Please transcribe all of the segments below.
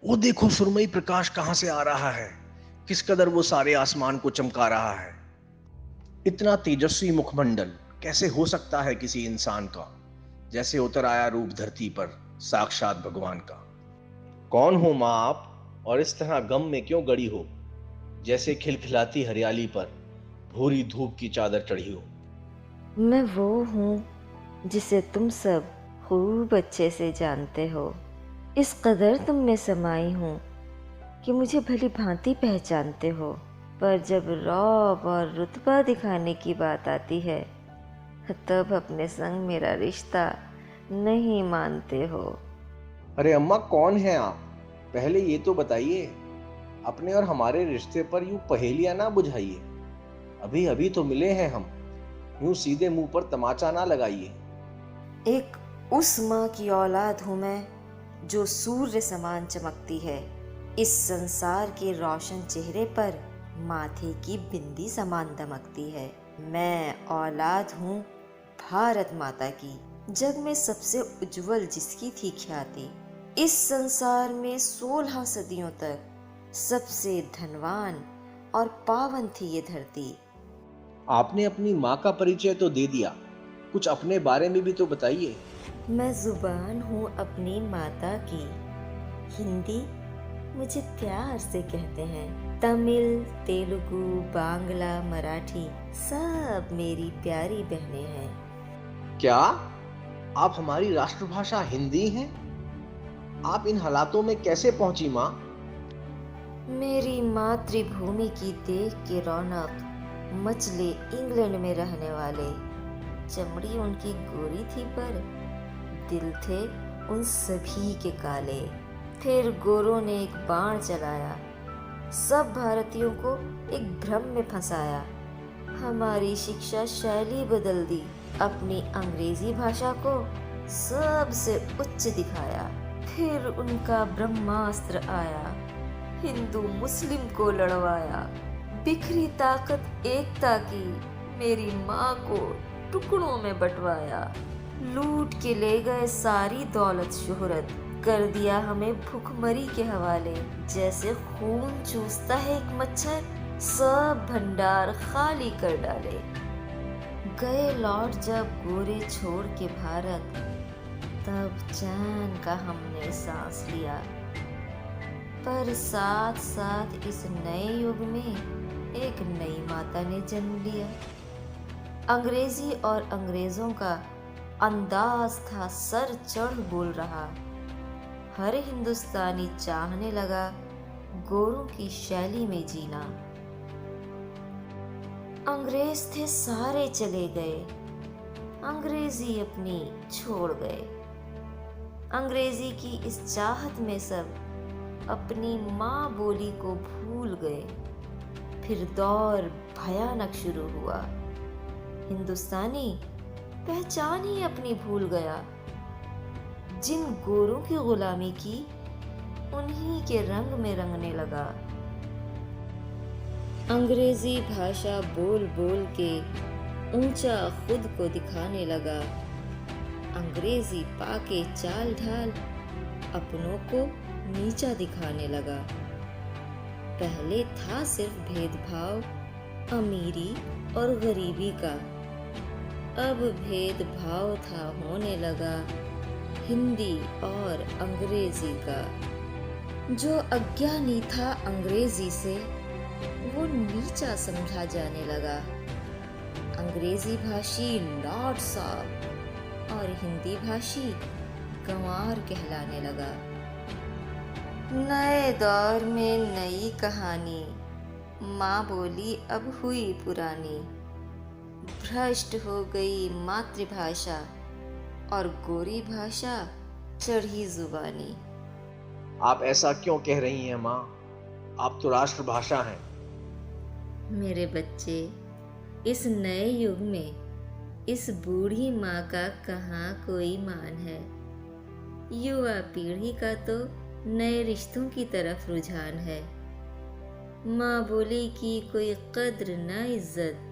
वो देखो सुरमई प्रकाश कहां से आ रहा है। किस कदर वो सारे आसमान को चमका रहा है। इतना तेजस्वी मुखमंडल कैसे हो सकता है किसी इंसान का। जैसे उतर आया रूप धरती पर साक्षात भगवान का। कौन हो माँ आप और इस तरह गम में क्यों गड़ी हो। जैसे खिलखिलाती हरियाली पर भूरी धूप की चादर चढ़ी हो। मैं वो हूँ जिसे तुम सब खूब अच्छे से जानते हो। इस कदर तुम में समाई हूँ कि मुझे भली भांति पहचानते हो। पर जब रौब और रुतबा दिखाने की बात आती है तब अपने संग मेरा रिश्ता नहीं मानते हो। अरे अम्मा कौन है आप। पहले ये तो बताइए। अपने और हमारे रिश्ते पर यूं पहेलियां ना बुझाइए। अभी अभी तो मिले हैं हम। यूं सीधे मुंह पर तमाचा ना लगाइए। एक उस माँ की औलाद हूँ मैं जो सूर्य समान चमकती है। इस संसार के रोशन चेहरे पर माथे की बिंदी समान दमकती है। मैं औलाद हूँ भारत माता की, जग में सबसे उज्जवल जिसकी थी ख्याति। इस संसार में 16 सदियों तक सबसे धनवान और पावन थी ये धरती। आपने अपनी माँ का परिचय तो दे दिया। कुछ अपने बारे में भी तो बताइए। मैं जुबान हूँ अपनी माता की। हिंदी मुझे प्यार से कहते हैं। तमिल, तेलुगु, बांग्ला, मराठी सब मेरी प्यारी बहनें हैं। क्या आप हमारी राष्ट्रभाषा हिंदी हैं। आप इन हालातों में कैसे पहुंची माँ। मेरी मातृभूमि की देख के रौनक मचले इंग्लैंड में रहने वाले। चमड़ी उनकी गोरी थी पर दिल थे उन सभी के काले। फिर गोरों ने एक बाण चलाया, सब भारतीयों को एक भ्रम में फंसाया। हमारी शिक्षा शैली बदल दी, अपनी अंग्रेजी भाषा को सबसे उच्च दिखाया। फिर उनका ब्रह्मास्त्र आया, हिंदू मुस्लिम को लड़वाया। बिखरी ताकत एकता की, मेरी माँ को टुकड़ों में बंटवाया। लूट के ले गए सारी दौलत शोहरत, कर दिया हमें भुखमरी के हवाले। जैसे खून चूसता है एक मच्छर, सब भंडार खाली कर डाले। गए लौट जब गोरे छोड़ के भारत, तब चैन का हमने सांस लिया। पर साथ साथ इस नए युग में एक नई माता ने जन्म लिया। अंग्रेजी और अंग्रेजों का अंदाज था सर चढ़ बोल रहा। हर हिंदुस्तानी चाहने लगा गोरों की शैली में जीना। अंग्रेज थे सारे चले गए, अंग्रेजी अपनी छोड़ गए। अंग्रेजी की इस चाहत में सब अपनी माँ बोली को भूल गए। फिर दौर भयानक शुरू हुआ। हिंदुस्तानी पहचान ही अपनी भूल गया। जिन गोरों की गुलामी की, उन्हीं के रंग में रंगने लगा। अंग्रेजी भाषा बोल बोल के ऊंचा खुद को दिखाने लगा। अंग्रेजी पाके चाल ढाल अपनों को नीचा दिखाने लगा। पहले था सिर्फ भेदभाव अमीरी और गरीबी का, अब भेदभाव था होने लगा हिंदी और अंग्रेजी का। जो अज्ञानी था अंग्रेजी से, वो नीचा समझा जाने लगा। अंग्रेजी भाषी लॉर्ड साहब और हिंदी भाषी गंवार कहलाने लगा। नए दौर में नई कहानी, माँ बोली अब हुई पुरानी। भ्रष्ट हो गई मातृभाषा और गोरी भाषा चढ़ी जुबानी। आप ऐसा क्यों कह रही हैं माँ। आप तो राष्ट्रभाषा हैं। मेरे बच्चे, इस नए युग में इस बूढ़ी माँ का कहाँ कोई मान है। युवा पीढ़ी का तो नए रिश्तों की तरफ रुझान है। माँ बोली की कोई कद्र न इज्जत,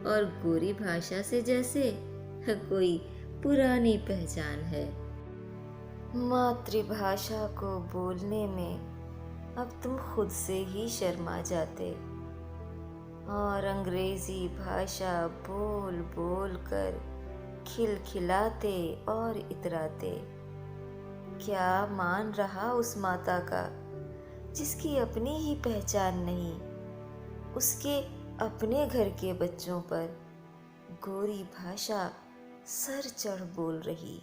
और गोरी भाषा से जैसे कोई पुरानी पहचान है। मातृभाषा को बोलने में अब तुम खुद से ही शर्मा जाते और अंग्रेजी भाषा बोल बोल कर खिलखिलाते और इतराते। क्या मान रहा उस माता का जिसकी अपनी ही पहचान नहीं, उसके अपने घर के बच्चों पर गोरी भाषा सर चढ़ बोल रही।